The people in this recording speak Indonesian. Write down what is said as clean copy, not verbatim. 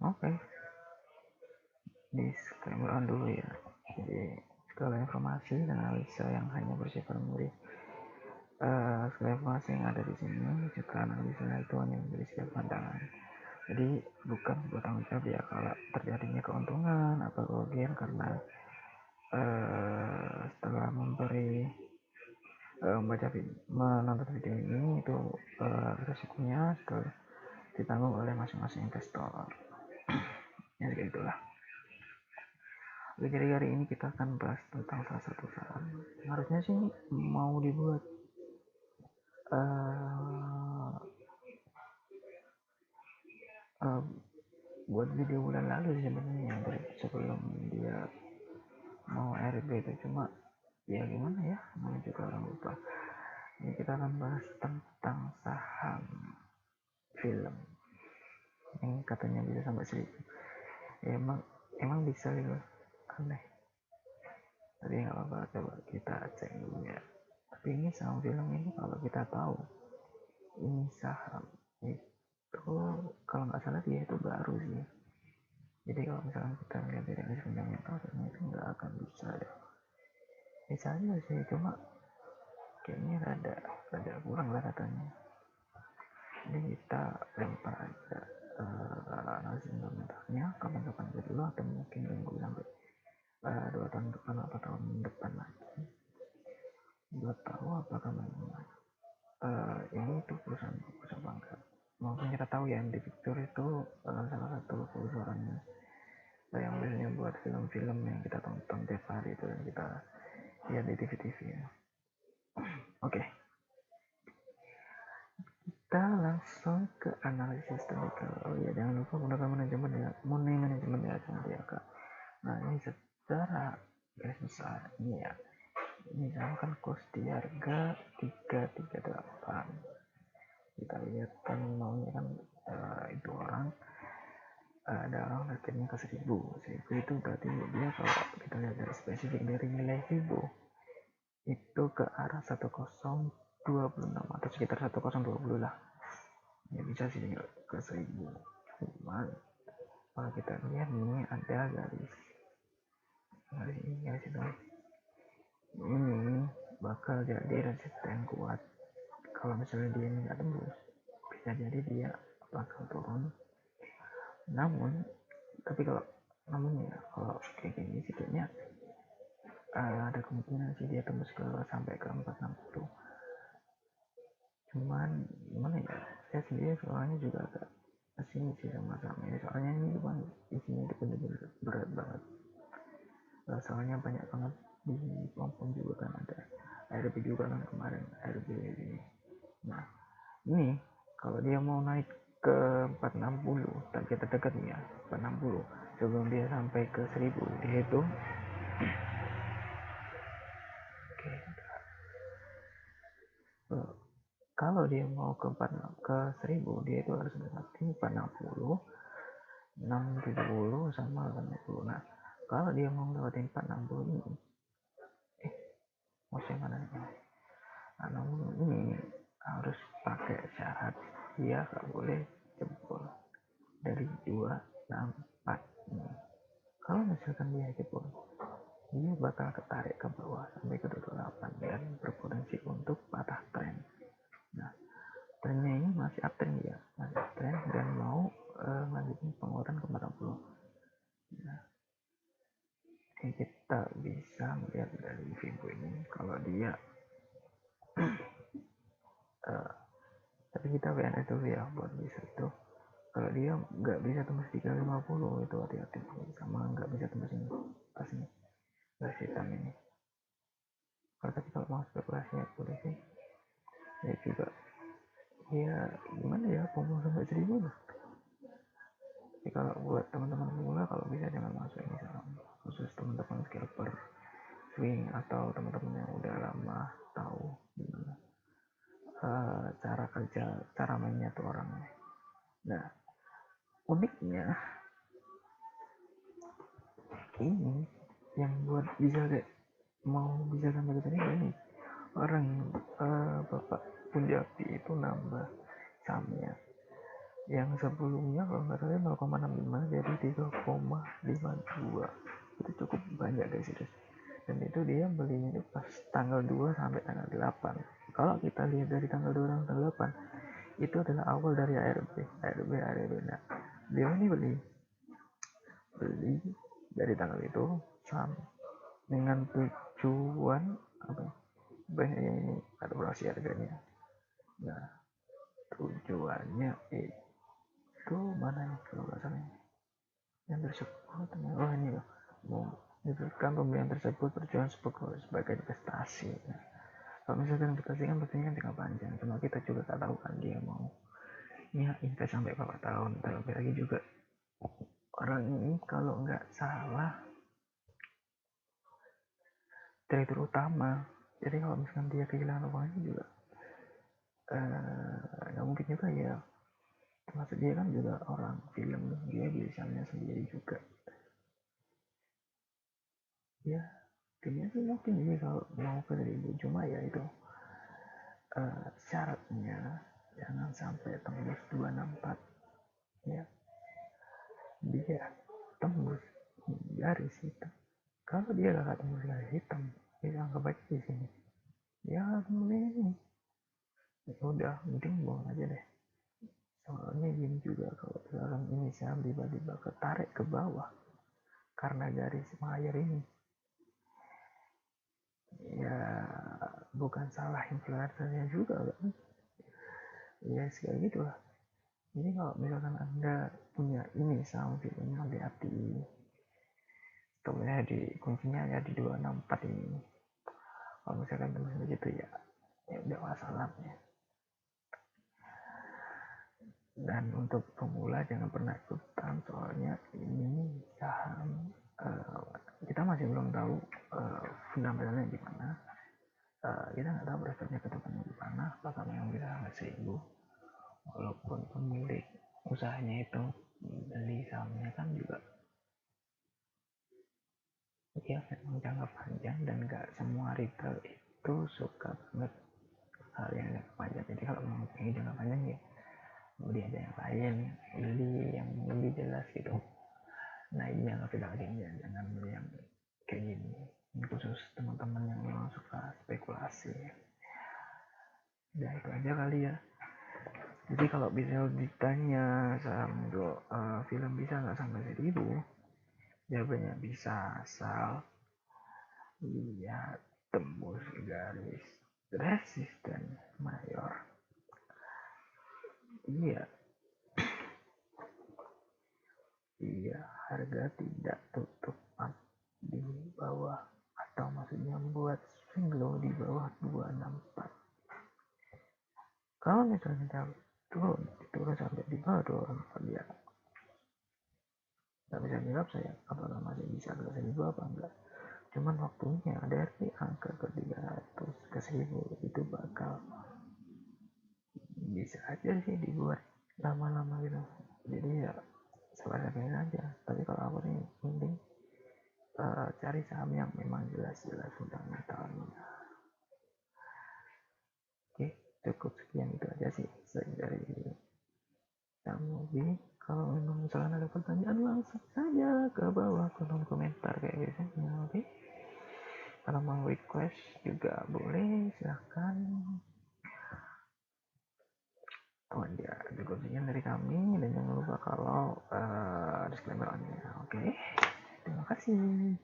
Oke, disclaimer on dulu ya. Jadi segala informasi dan analisa yang hanya bersifat memberi segala informasi yang ada di sini, juga analisa itu hanya menjadi sebuah pandangan. Jadi bukan sebuah tanggung jawab ya kalau terjadinya keuntungan atau kerugian karena setelah menonton video ini itu resikonya ditanggung oleh masing-masing investor. Ya gitulah. Oke, jadi hari ini kita akan bahas tentang salah satu saham. Harusnya sih mau dibuat buat video bulan lalu sebenarnya, dari sebelum dia mau RB itu, cuma ya gimana ya, namanya juga orang lupa. Ini kita akan bahas tentang saham film yang katanya bisa sampai 1000. Ya, emang bisa gitu, aneh. Tapi nggak apa-apa, coba kita cek dulu ya. Tapi ini saham film ini kalau kita tahu ini saham itu kalau nggak salah dia itu baru sih. Jadi kalau misalnya kita lihat dari fundamental itu nggak akan bisa ya. Bisa aja sih, cuma kayaknya rada kurang lah katanya. Jadi kita lempar aja analisis fundamentalnya kapan-kapan aja dulu, atau mungkin nunggu sampai 2 tahun depan atau tahun depan lagi buat tahu apakah memang ini tuh perusahaan bagus apa enggak. Mungkin kita tahu ya, MD Picture itu salah satu perusahaan yang biasanya buat film-film yang kita tonton tiap hari itu, dan kita lihat di TV-TV ya. Oke, kita langsung ke analisis teknikal. Oh ya, jangan lupa gunakan manajemen ya kak. Nah, ini secara garis besar ini ya, ini misalkan cost di harga 338. Kita lihat kan maunya kan itu orang ada orang targetnya ke 1000 itu berarti dia, kalau kita lihat dari spesifik dari nilai 1000 itu ke arah 1026 atau sekitar 1020 lah ya, bisa sih ke 1000. Cuman kalau kita lihat ini ada garis ini bakal jadi resisten kuat. Kalau misalnya dia ini nggak tembus, bisa jadi dia bakal turun. Tapi kalau kayak gini sih kayaknya ada kemungkinan sih dia tembus sampai ke 460. Cuman gimana ya, saya sendiri soalnya juga agak pesimis sih sama ini, soalnya ini bukan isinya itu bener-bener berat banget. Soalnya banyak banget di pom juga kan, ada RB juga kan kemarin, RB ini. Nah ini kalau dia mau naik ke 460, target terdekatnya 460, sebelum dia sampai ke 1000 dia itu kalau dia mau ke 1000 dia itu harus mendekati 460, 670 sama 80. Nah kalau dia mau melewati 460 ini mana nih, 60 ini harus pakai syarat dia gak boleh jebol dari 264 ini. Kalau misalkan dia jebol, dia bakal ketarik ke bawah sampai ke 28 dan berpotensi untuk patah tren. Nah trennya ini masih uptrend ya, masih uptrend dan mau lanjutin penguatan ke 40. Nah kita bisa melihat dari video ini kalau dia tapi kita WNS dulu ya buat bisa itu. Kalau dia nggak bisa tembus 350 itu hati-hati, sama nggak bisa tembus ini pas ini garis hitam ini. Kalau mau spekulasi ya boleh sih ya juga ya, gimana ya, pemula sampai 1000 lah. Tapi kalau buat teman-teman pemula, kalau bisa jangan masuk ini saham, khusus teman-teman scalper swing atau teman-teman yang udah lama tahu gimana cara kerja, cara mainnya tuh orangnya. Nah uniknya ini yang buat bisa kayak mau bisa sampai ke sini ini orang Bapak Punjabi itu nambah sahamnya yang sebelumnya kalau nggak salah 0,65 jadi 3,52, itu cukup banyak guys itu. Dan itu dia belinya itu pas tanggal 2 sampai tanggal 8. Kalau kita lihat dari tanggal 2 sampai tanggal 8 itu adalah awal dari ARB. Nah, dia ini beli dari tanggal itu dengan tujuan apa banyak ini kalkulasi harganya. Nah, tujuannya itu mana ya kalau nggak salah yang tersebut, oh ini loh, mau diberikan pembelian tersebut berjalan sebagai investasi. Nah, kalau misalkan investasi kan pastinya jangka panjang, cuma kita juga tak tahu kan dia mau ya invest sampai berapa tahun. Terlebih lagi juga orang ini kalau nggak salah trader utama, jadi kalau misalkan dia kehilangan uangnya juga nggak mungkin juga ya. Termasuk dia kan juga orang film, dia biasanya sendiri juga ya. Kayaknya sih mungkin ini kalau mau ke 1000, cuma ya itu syaratnya jangan sampai tembus 264 ya. Dia tembus garis hitam, kalau dia gak tembus garis hitam ya anggap aja di sini ya ini ya udah mending buang aja deh. Soalnya gini juga, kalau misalkan ini saham tiba-tiba ketarik ke bawah karena garis mayer ini, ya bukan salah influencernya juga kan, ya sekali gitu lah. Jadi kalau misalkan anda punya ini saham film, hati-hati tulisnya di kuncinya ya di 264 ini. Kalau misalkan tembus begitu ya udah masalahnya. Dan untuk pemula jangan pernah ikutan, soalnya ini saham kita masih belum tahu fundamentalnya gimana. Kita nggak tahu prospeknya ke depannya gimana, apakah memang bisa sampai 1000 walaupun pemilik usahanya itu beli sahamnya kan juga ya memang jangka panjang, dan nggak semua retail itu suka banget hal yang jangka panjang. Jadi kalau mau pengen jangka panjang ya beli aja yang lain, beli yang lebih jelas gitu. Nah ini yang lebih lagi, jangan beli yang kayak gini, khusus teman-teman yang memang suka spekulasi. Ya itu aja kali ya. Jadi kalau bisa ditanya saham film bisa nggak sampai 1000, jawabannya bisa, asal lihat tembus garis resisten mayor. Iya, harga tidak tutup di bawah, atau maksudnya buat swing low di bawah 264. Kalau misalnya turun sampai di bawah 264 ya nggak bisa jawab saya apakah masih bisa ke 1000 apa enggak. Cuman waktunya dari angka ke 300 ke 1000 itu bakal bisa aja sih dibuat lama-lama gitu. Jadi ya sabar-sabar aja. Tapi kalau aku nih mending cari saham yang memang jelas-jelas fundamentalnya. Oke, cukup sekian itu aja sih dari Samubi. Kalau memang misalkan ada pertanyaan langsung saja ke bawah kolom komentar kayak biasanya. Oke, kalau mau request juga boleh, silahkan. Oh ya, cukup sekian dari kami, dan jangan lupa kalau disclaimer-nya. Oke, terima kasih.